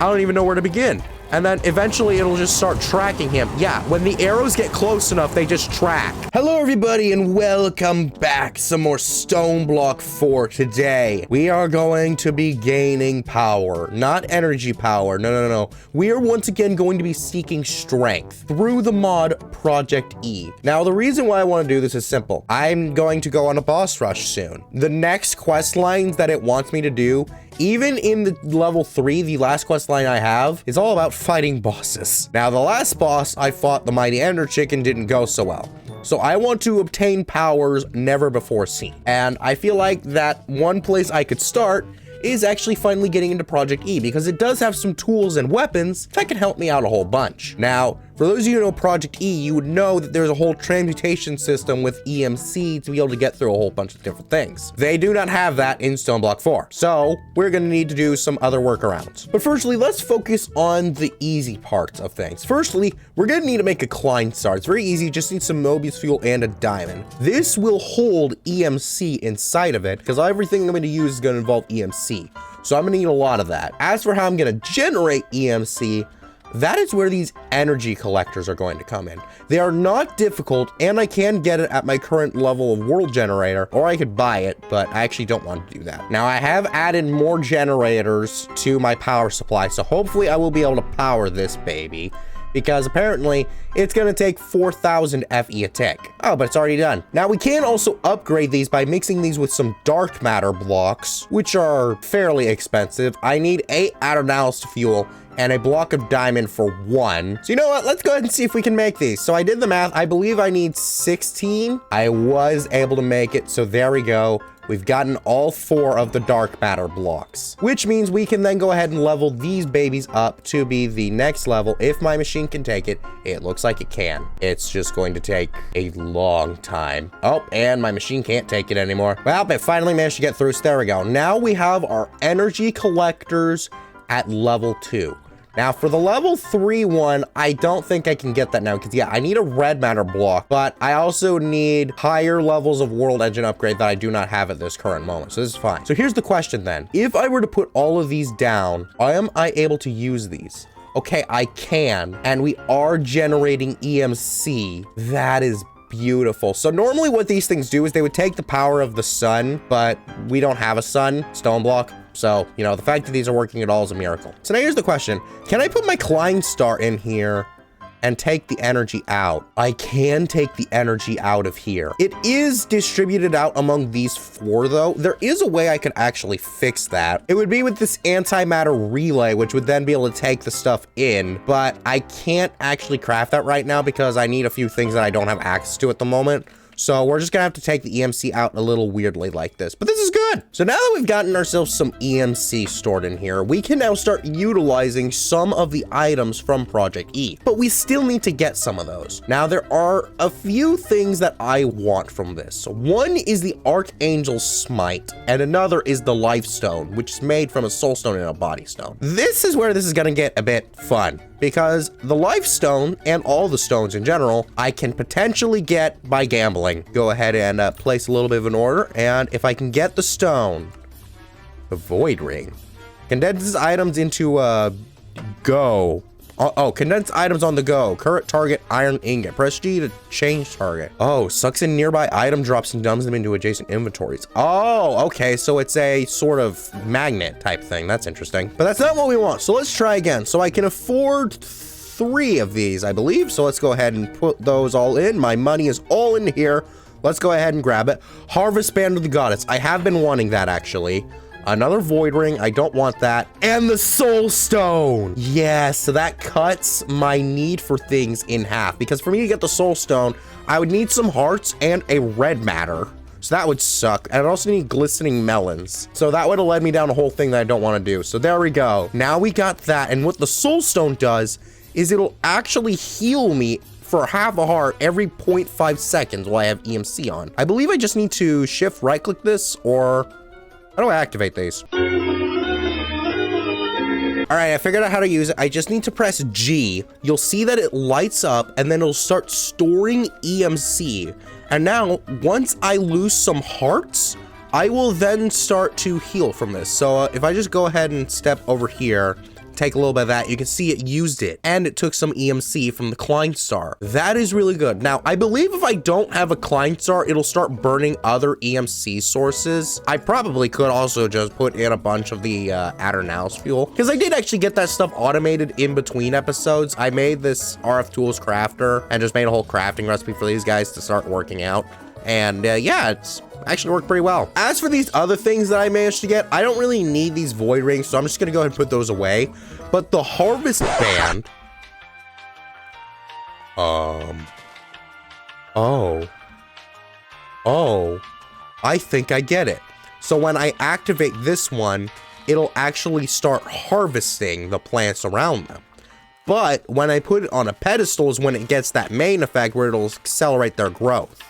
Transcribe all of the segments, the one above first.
I don't even know where to begin. And then eventually it'll just start tracking him. Yeah, when the arrows get close enough, they just track. Hello, everybody, and welcome back. Some more Stoneblock for today. We are going to be gaining power, not energy power. No. We are once again going to be seeking strength through the mod Project E. Now, the reason why I want to do this is simple. I'm going to go on a boss rush soon. The next quest lines that it wants me to do, even in the level 3, the last quest line I have, is all about fighting bosses. Now, the last boss I fought, the Mighty Ender Chicken, didn't go so well. So I want to obtain powers never before seen. And I feel like that one place I could start is actually finally getting into Project E, because it does have some tools and weapons that can help me out a whole bunch. Now, for those of you who know Project E, you would know that there's a whole transmutation system with EMC to be able to get through a whole bunch of different things. They do not have that in Stoneblock 4, so we're gonna need to do some other workarounds. But firstly, let's focus on the easy parts of things. Firstly, we're gonna need to make a Klein Star. It's very easy, just need some Mobius fuel and a diamond. This will hold EMC inside of it, because everything I'm gonna use is gonna involve EMC. So I'm gonna need a lot of that. As for how I'm gonna generate EMC, that is where these energy collectors are going to come in. They are not difficult, and I can get it at my current level of world generator, or I could buy it, but I actually don't want to do that. Now, I have added more generators to my power supply, so hopefully I will be able to power this baby, because apparently it's gonna take 4,000 FE a tick. Oh, but it's already done. Now, we can also upgrade these by mixing these with some dark matter blocks, which are fairly expensive. I need 8 Adonal's fuel and a block of diamond for 1. So you know what? Let's go ahead and see if we can make these. So I did the math. I believe I need 16. I was able to make it, so there we go. We've gotten all 4 of the dark matter blocks, which means we can then go ahead and level these babies up to be the next level. If my machine can take it, it looks like it can. It's just going to take a long time. Oh, and my machine can't take it anymore. Well, it finally managed to get through, so there we go. Now we have our energy collectors at level 2. Now, for the level 3 one, I don't think I can get that now, because yeah, I need a red matter block, but I also need higher levels of world engine upgrade that I do not have at this current moment, so this is fine. So here's the question then. If I were to put all of these down, am I able to use these? Okay, I can, and we are generating EMC. That is beautiful. So normally what these things do is they would take the power of the sun, but we don't have a sun, Stoneblock. So, you know, the fact that these are working at all is a miracle. So now here's the question. Can I put my Klein Star in here and take the energy out? I can take the energy out of here. It is distributed out among these 4 though. There is a way I could actually fix that. It would be with this antimatter relay, which would then be able to take the stuff in, but I can't actually craft that right now because I need a few things that I don't have access to at the moment. So we're just gonna have to take the EMC out a little weirdly like this, but this is good. So now that we've gotten ourselves some EMC stored in here, we can now start utilizing some of the items from Project E, but we still need to get some of those. Now, there are a few things that I want from this. So one is the Archangel Smite, and another is the Life Stone, which is made from a Soul Stone and a Body Stone. This is where this is gonna get a bit fun, because the Life Stone, and all the stones in general, I can potentially get by gambling. Go ahead and place a little bit of an order, and if I can get the stone, the Void Ring, condenses items into go. Condense items on the go. Current target, iron ingot. Press G to change target. Oh, sucks in nearby item drops and dumps them into adjacent inventories. Oh, okay, so it's a sort of magnet type thing. That's interesting. But that's not what we want, so let's try again. So I can afford 3 of these, I believe. So let's go ahead and put those all in. My money is all in here. Let's go ahead and grab it. Harvest Band of the Goddess. I have been wanting that, actually. Another Void Ring. I don't want that. And the Soul Stone. Yes, so that cuts my need for things in half. Because for me to get the Soul Stone, I would need some hearts and a red matter. So that would suck. And I'd also need glistening melons. So that would have led me down a whole thing that I don't want to do. So there we go. Now we got that. And what the Soul Stone does is it'll actually heal me for half a heart every 0.5 seconds while I have EMC on. I believe I just need to shift right click this, or how do I activate these? All right, I figured out how to use it. I just need to press G. You'll see that it lights up and then it'll start storing EMC. And now once I lose some hearts, I will then start to heal from this. So if I just go ahead and step over here, take a little bit of that. You can see it used it, and it took some EMC from the Klein Star. That is really good. Now, I believe if I don't have a Klein Star, it'll start burning other EMC sources. I probably could also just put in a bunch of the Addernaus fuel, because I did actually get that stuff automated in between episodes. I made this RF Tools crafter and just made a whole crafting recipe for these guys to start working out. And yeah, it's actually worked pretty well. As for these other things that I managed to get, I don't really need these void rings, so I'm just gonna go ahead and put those away. But the harvest band, I think I get it. So when I activate this one, it'll actually start harvesting the plants around them. But when I put it on a pedestal is when it gets that main effect where it'll accelerate their growth.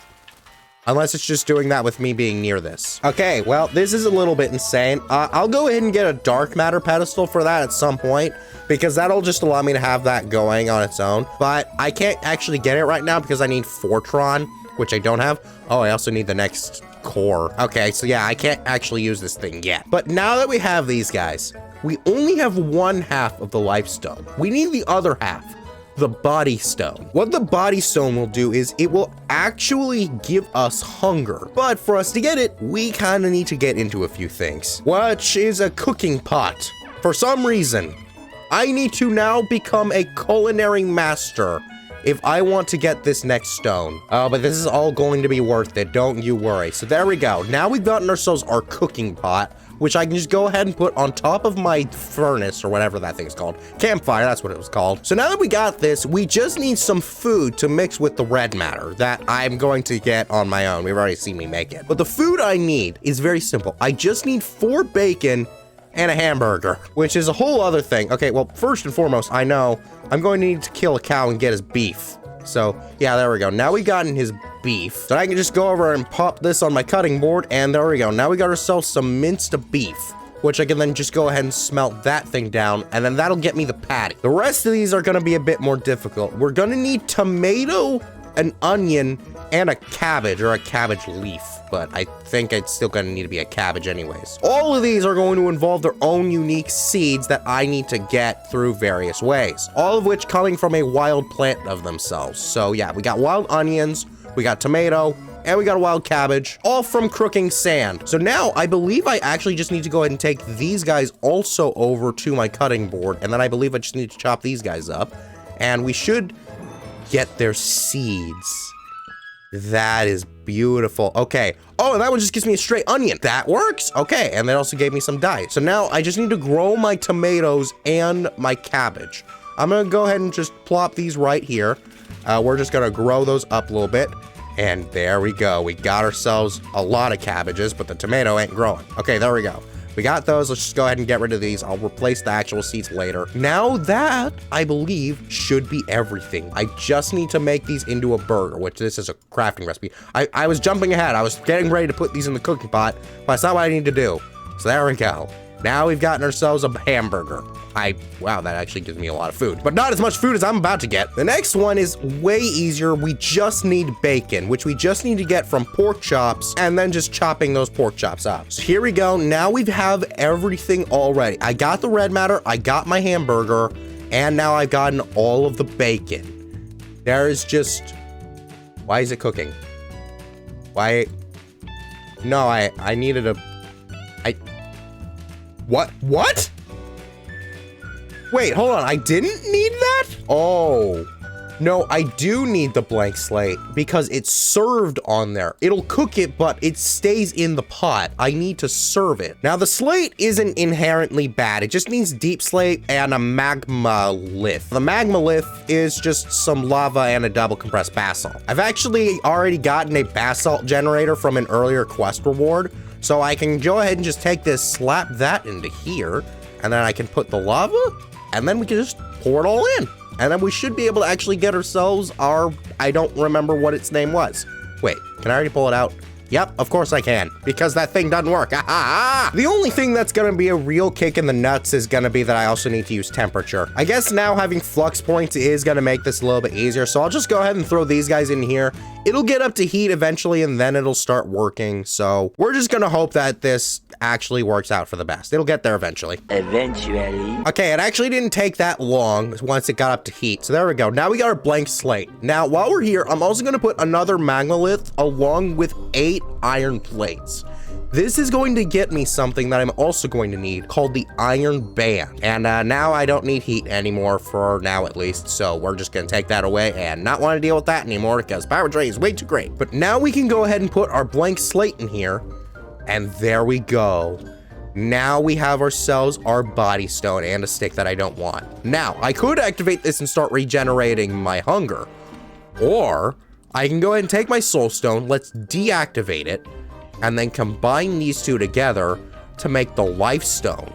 Unless it's just doing that with me being near this. Okay, well, this is a little bit insane. I'll go ahead and get a dark matter pedestal for that at some point, because that'll just allow me to have that going on its own. But I can't actually get it right now because I need Fortron, which I don't have. Oh, I also need the next core. Okay, so yeah, I can't actually use this thing yet. But now that we have these guys, we only have one half of the life stone. We need the other half. The body stone. What the body stone will do is it will actually give us hunger. But for us to get it, we kind of need to get into a few things, which is a cooking pot. For some reason, I need to now become a culinary master if I want to get this next stone. But this is all going to be worth it, don't you worry. So there we go. Now we've gotten ourselves our cooking pot, which I can just go ahead and put on top of my furnace or whatever that thing's called. Campfire, that's what it was called. So now that we got this, we just need some food to mix with the red matter that I'm going to get on my own. We've already seen me make it. But the food I need is very simple. I just need 4 bacon and a hamburger, which is a whole other thing. Okay, well, first and foremost, I know I'm going to need to kill a cow and get his beef. So yeah, there we go. Now we've gotten his beef. So I can just go over and pop this on my cutting board, and there we go. Now we got ourselves some minced beef, which I can then just go ahead and smelt that thing down, and then that'll get me the patty. The rest of these are gonna be a bit more difficult. We're gonna need tomato, an onion, and a cabbage, or a cabbage leaf, but I think it's still gonna need to be a cabbage anyways. All of these are going to involve their own unique seeds that I need to get through various ways, all of which coming from a wild plant of themselves. So yeah, we got wild onions, we got tomato, and we got a wild cabbage, all from cooking sand. So now I believe I actually just need to go ahead and take these guys also over to my cutting board, and then I believe I just need to chop these guys up, and we should get their seeds. That is beautiful. Okay. Oh, and that one just gives me a straight onion. That works. Okay. And that also gave me some dye. So now I just need to grow my tomatoes and my cabbage. I'm going to go ahead and just plop these right here. We're just going to grow those up a little bit. And there we go. We got ourselves a lot of cabbages, but the tomato ain't growing. Okay, there we go. We got those. Let's just go ahead and get rid of these. I'll replace the actual seeds later. Now that, I believe, should be everything. I just need to make these into a burger, which this is a crafting recipe. I was jumping ahead. I was getting ready to put these in the cooking pot, but that's not what I need to do. So there we go. Now we've gotten ourselves a hamburger. Wow, that actually gives me a lot of food, but not as much food as I'm about to get. The next one is way easier. We just need bacon, which we just need to get from pork chops and then just chopping those pork chops up. So here we go. Now we have everything already. I got the red matter, I got my hamburger, and now I've gotten all of the bacon. There is just, why is it cooking? Why? No, I needed a, what? Wait, hold on, I didn't need that? Oh, no, I do need the blank slate because it's served on there. It'll cook it, but it stays in the pot. I need to serve it. Now, the slate isn't inherently bad. It just needs deep slate and a magma lith. The magma lith is just some lava and a double compressed basalt. I've actually already gotten a basalt generator from an earlier quest reward, so I can go ahead and just take this, slap that into here, and then I can put the lava, and then we can just pour it all in. And then we should be able to actually get ourselves our, I don't remember what its name was. Wait, can I already pull it out? Yep, of course I can, because that thing doesn't work. The only thing that's gonna be a real kick in the nuts is gonna be that I also need to use temperature. I guess now having flux points is gonna make this a little bit easier, so I'll just go ahead and throw these guys in here. It'll get up to heat eventually, and then it'll start working, so we're just gonna hope that this actually works out for the best. It'll get there eventually. Eventually. Okay, it actually didn't take that long once it got up to heat, so there we go. Now we got our blank slate. Now, while we're here, I'm also gonna put another monolith along with 8 iron plates. This is going to get me something that I'm also going to need called the iron band. And now I don't need heat anymore, for now at least. So we're just going to take that away and not want to deal with that anymore because power drain is way too great. But now we can go ahead and put our blank slate in here. And there we go. Now we have ourselves our body stone and a stick that I don't want. Now, I could activate this and start regenerating my hunger. Or I can go ahead and take my soul stone. Let's deactivate it. And then combine these two together to make the life stone,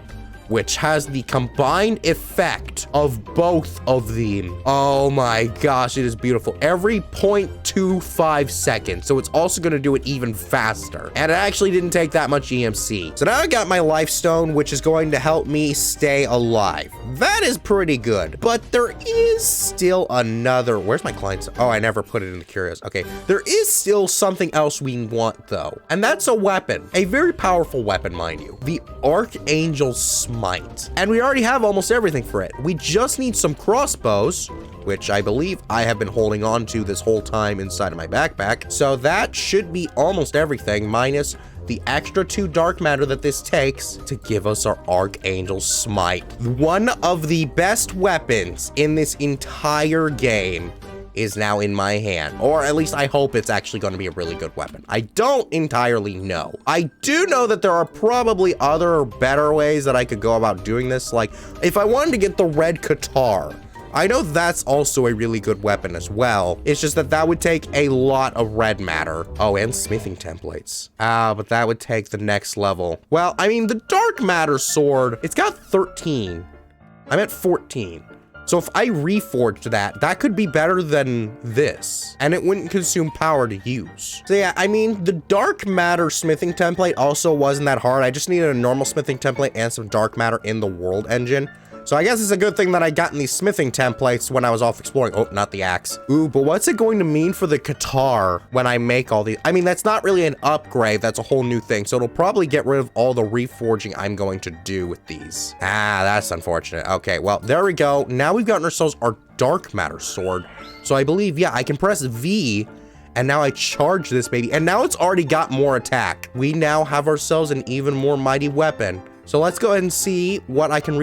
which has the combined effect of both of them. Oh my gosh, it is beautiful. Every 0.25 seconds. So it's also gonna do it even faster. And it actually didn't take that much EMC. So now I got my life stone, which is going to help me stay alive. That is pretty good. But there is still another, where's my client? Oh, I never put it in the curious. Okay, there is still something else we want though. And that's a weapon, a very powerful weapon, mind you. The Archangel Smite. And we already have almost everything for it. We just need some crossbows, which I believe I have been holding on to this whole time inside of my backpack. So that should be almost everything, minus the extra 2 dark matter that this takes to give us our Archangel Smite. One of the best weapons in this entire game is now in my hand, or at least I hope it's actually going to be a really good weapon. I don't entirely know. I do know that there are probably other better ways that I could go about doing this. Like if I wanted to get the red Qatar, I know that's also a really good weapon as well. It's just that that would take a lot of red matter. Oh, and smithing templates. But that would take the next level. Well, I mean, the dark matter sword, it's got 13. I'm at 14. So if I reforged that, that could be better than this, and it wouldn't consume power to use. So yeah, I mean, the dark matter smithing template also wasn't that hard. I just needed a normal smithing template and some dark matter in the world engine. So I guess it's a good thing that I got in these smithing templates when I was off exploring. Oh, not the axe. Ooh, but what's it going to mean for the Qatar when I make all these? I mean, that's not really an upgrade. That's a whole new thing. So it'll probably get rid of all the reforging I'm going to do with these. That's unfortunate. Okay, well, there we go. Now we've gotten ourselves our dark matter sword. So I believe, yeah, I can press V and now I charge this baby. And now it's already got more attack. We now have ourselves an even more mighty weapon. So let's go ahead and see what I can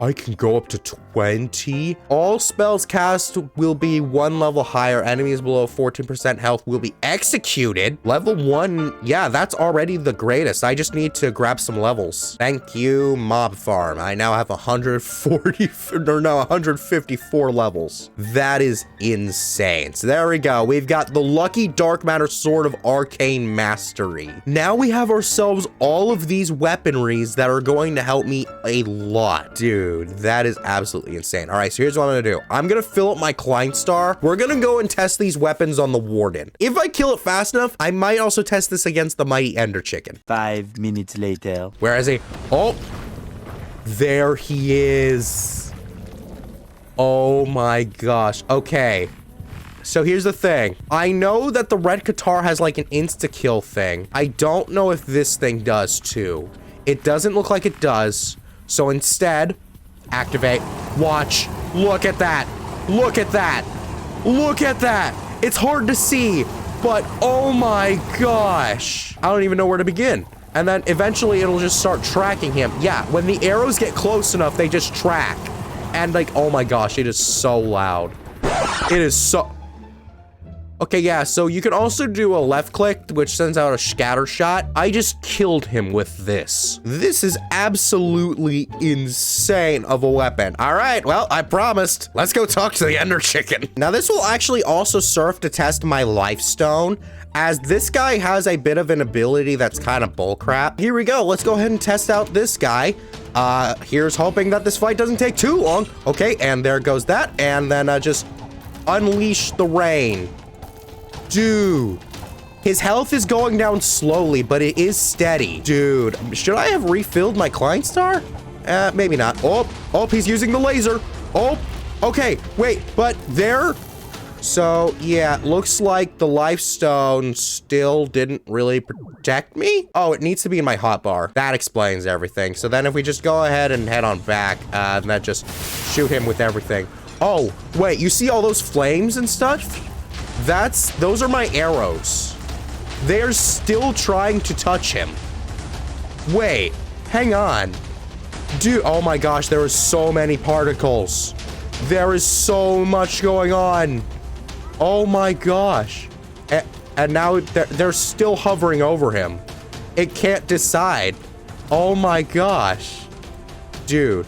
I can go up to 20. All spells cast will be 1 level higher. Enemies below 14% health will be executed. Level 1, yeah, that's already the greatest. I just need to grab some levels. Thank you, Mob Farm. I now have 154 levels. That is insane. So there we go. We've got the lucky dark matter sword of arcane mastery. Now we have ourselves all of these weaponries that are going to help me a lot. Dude, that is absolutely insane. All right, so here's what I'm gonna do. I'm gonna fill up my Klein Star. We're gonna go and test these weapons on the Warden. If I kill it fast enough, I might also test this against the mighty Ender Chicken. 5 minutes later. Where is he? Oh, there he is. Oh my gosh. Okay. So here's the thing. I know that the red Qatar has like an insta-kill thing. I don't know if this thing does too. It doesn't look like it does. So instead, activate. Watch. Look at that. Look at that. Look at that. It's hard to see, but oh my gosh. I don't even know where to begin. And then eventually it'll just start tracking him. Yeah, when the arrows get close enough, they just track. And like, oh my gosh, it is so loud. It is so... Okay, yeah, so you can also do a left click, which sends out a scatter shot. I just killed him with this. This is absolutely insane of a weapon. All right, well, I promised. Let's go talk to the Ender Chicken. Now, this will actually also serve to test my life stone, as this guy has a bit of an ability that's kind of bullcrap. Here we go. Let's go ahead and test out this guy. Here's hoping that this fight doesn't take too long. Okay, and there goes that. And then just unleash the rain. Dude, His health is going down slowly, but it is steady. Dude, should I have refilled my Klein Star? Maybe not. Oh, he's using the laser. Oh, okay, wait, but there. So, yeah, looks like the life stone still didn't really protect me. Oh, it needs to be in my hotbar. That explains everything. So then if we just go ahead and head on back, and then just shoot him with everything. Oh, wait, you see all those flames and stuff? Those are my arrows. They're still trying to touch him. Wait, hang on. Dude, oh my gosh, there are so many particles. There is so much going on. Oh my gosh. And now they're still hovering over him. It can't decide. Oh my gosh. Dude,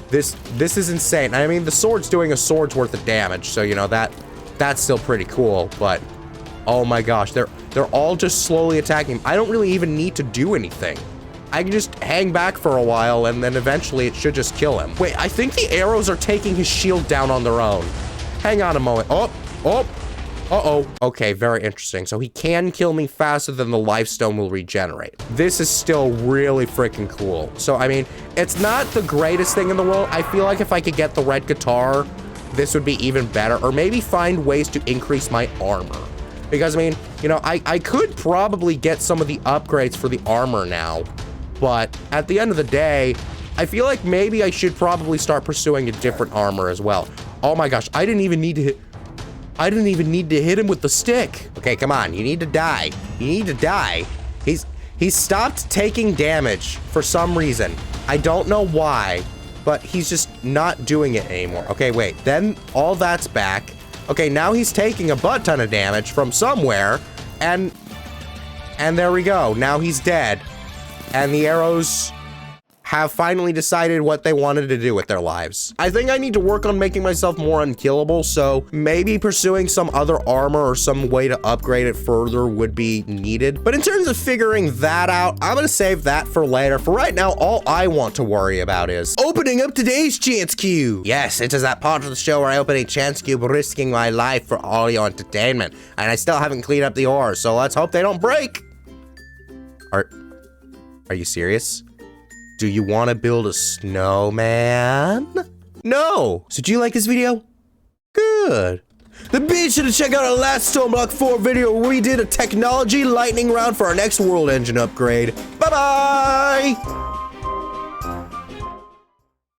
this is insane. I mean, the sword's doing a sword's worth of damage, so you know that's still pretty cool, but oh my gosh, they're all just slowly attacking him. I don't really even need to do anything. I can just hang back for a while and then eventually it should just kill him. Wait, I think the arrows are taking his shield down on their own. Hang on a moment. Uh-oh. Okay, very interesting. So he can kill me faster than the life stone will regenerate. This is still really freaking cool. So, I mean, it's not the greatest thing in the world. I feel like if I could get the red guitar, this would be even better. Or maybe find ways to increase my armor. Because, I mean, you know, I could probably get some of the upgrades for the armor now. But at the end of the day, I feel like maybe I should probably start pursuing a different armor as well. Oh my gosh, I didn't even need to hit him with the stick. Okay, come on, you need to die. You need to die. He's stopped taking damage for some reason. I don't know why, but he's just not doing it anymore. Okay, wait, then all that's back. Okay, now he's taking a butt ton of damage from somewhere, and there we go. Now he's dead. And the arrows have finally decided what they wanted to do with their lives. I think I need to work on making myself more unkillable, so maybe pursuing some other armor or some way to upgrade it further would be needed. But in terms of figuring that out, I'm gonna save that for later. For right now, all I want to worry about is opening up today's chance cube. Yes, it is that part of the show where I open a chance cube, risking my life for all your entertainment. And I still haven't cleaned up the ores, so let's hope they don't break. Are you serious? Do you want to build a snowman? No! So do you like this video? Good. Then be sure to check out our last Stoneblock 4 video where we did a technology lightning round for our next world engine upgrade. Bye-bye!